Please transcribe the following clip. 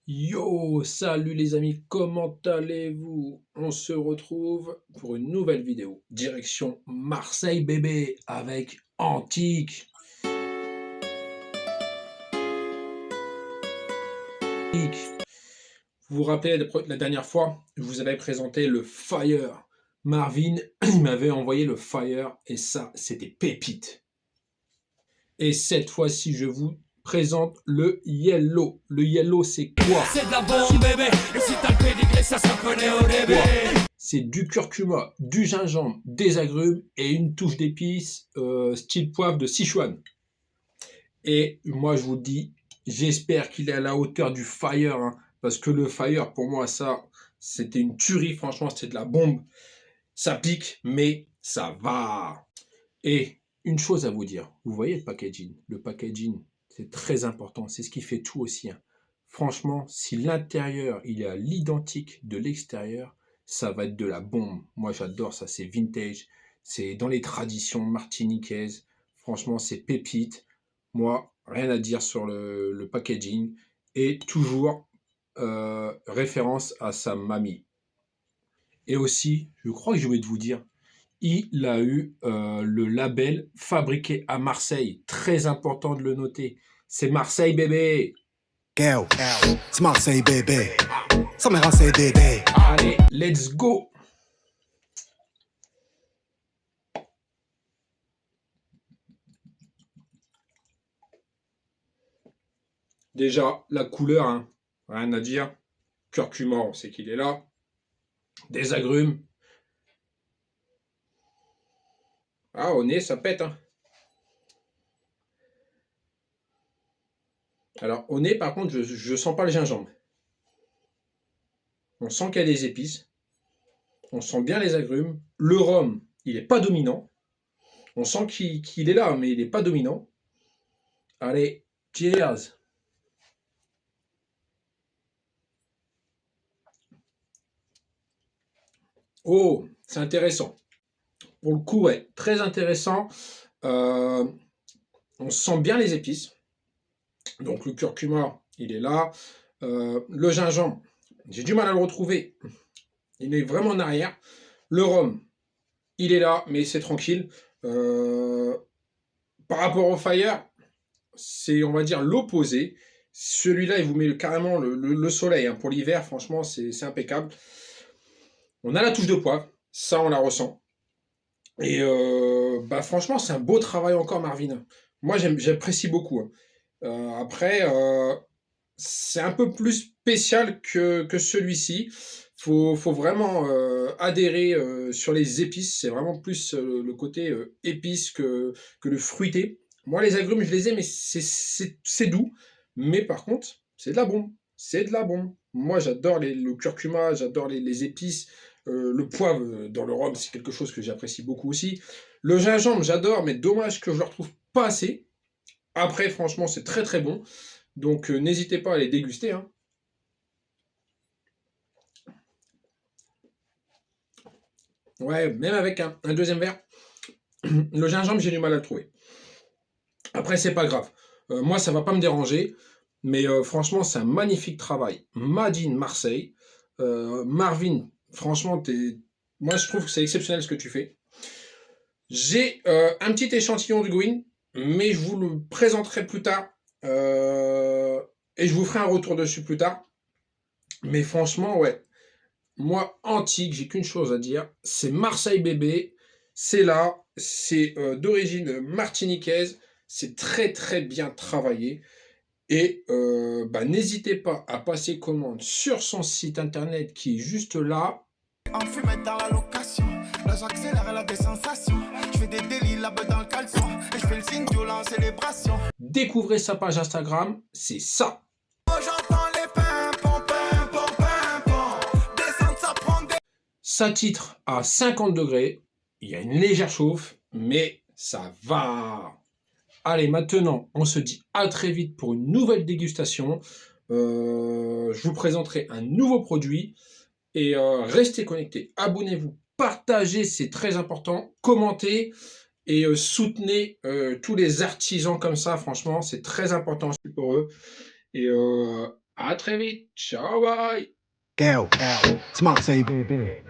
Yo, salut les amis, comment allez-vous? On se retrouve pour une nouvelle vidéo. Direction Marseille bébé avec Antique. Vous vous rappelez la dernière fois, je vous avais présenté le Fire. Marvin, il m'avait envoyé le Fire et ça, c'était pépite. Et cette fois-ci, je vous présente le Yellow. Le Yellow, c'est quoi? C'est de la bombe bébé, et si t'as le pédigré, ça s'en connaît au début. C'est du curcuma, du gingembre, des agrumes et une touche d'épices style poivre de Sichuan. Et moi, je vous dis, j'espère qu'il est à la hauteur du Fire. Hein, parce que le Fire, pour moi, ça, c'était une tuerie. Franchement, c'était de la bombe. Ça pique, mais ça va. Et une chose à vous dire. Vous voyez le packaging? Le packaging, c'est très important. C'est ce qui fait tout aussi. Hein. Franchement, si l'intérieur, il est à l'identique de l'extérieur, ça va être de la bombe. Moi, j'adore ça. C'est vintage. C'est dans les traditions martiniquaises. Franchement, c'est pépite. Moi, rien à dire sur le packaging. Et toujours référence à sa mamie. Et aussi, je crois que j'ai oublié de vous dire, il a eu le label fabriqué à Marseille. Très important de le noter. C'est Marseille bébé. C'est Marseille bébé. Ça me rend CDD. Allez, let's go. Déjà, la couleur, hein, rien à dire. Curcuma, on sait qu'il est là. Des agrumes. Ah, au nez, ça pète. Hein. Alors, au nez, par contre, je sens pas le gingembre. On sent qu'il y a des épices. On sent bien les agrumes. Le rhum, il n'est pas dominant. On sent qu'il est là, mais il n'est pas dominant. Allez, cheers. Oh, c'est intéressant. Pour le coup, ouais, très intéressant. On sent bien les épices. Donc le curcuma, il est là. Le gingembre, j'ai du mal à le retrouver. Il est vraiment en arrière. Le rhum, il est là, mais c'est tranquille. Par rapport au Fire, c'est, on va dire, l'opposé. Celui-là, il vous met carrément le soleil. Hein. Pour l'hiver, franchement, c'est impeccable. On a la touche de poivre. Ça, on la ressent. Et bah, franchement, c'est un beau travail encore, Marvin. Moi, j'apprécie beaucoup. Hein. Après, c'est un peu plus spécial que celui-ci. Faut vraiment adhérer sur les épices. C'est vraiment plus le côté épice que le fruité. Moi, les agrumes, je les ai, mais c'est doux. Mais par contre, c'est de la bombe. C'est de la bombe. Moi, j'adore le curcuma, j'adore les épices. Le poivre dans le rhum, c'est quelque chose que j'apprécie beaucoup aussi. Le gingembre, j'adore, mais dommage que je le retrouve pas assez. Après, franchement, c'est très très bon. Donc, n'hésitez pas à les déguster. Hein. Ouais, même avec un deuxième verre. Le gingembre, j'ai du mal à le trouver. Après, c'est pas grave. Moi, ça va pas me déranger. Mais franchement, c'est un magnifique travail. Made in Marseille. Marvin, franchement, moi, je trouve que c'est exceptionnel ce que tu fais. J'ai un petit échantillon de Gwyn, mais je vous le présenterai plus tard. Et je vous ferai un retour dessus plus tard. Mais franchement, ouais. Moi, Antique, j'ai qu'une chose à dire. C'est Marseille bébé. C'est là. C'est d'origine martiniquaise. C'est très très bien travaillé. Et bah, n'hésitez pas à passer commande sur son site internet qui est juste là. En fumette dans la location. Là j'accélère, elle a des sensations. Je fais des délits là-bas dans le caleçon. Et je fais le signe violent, célébration. Découvrez sa page Instagram. C'est ça. Oh, j'entends les pimpons, pimpons, pimpons. Descendre, ça prend des... Ça titre à 50 degrés. Il y a une légère chauffe, mais ça va. Allez, maintenant, on se dit à très vite pour une nouvelle dégustation. Je vous présenterai un nouveau produit. Et restez connectés. Abonnez-vous, partagez, c'est très important. Commentez et soutenez tous les artisans comme ça. Franchement, c'est très important pour eux. Et À très vite. Ciao, bye. Gal, smart say baby.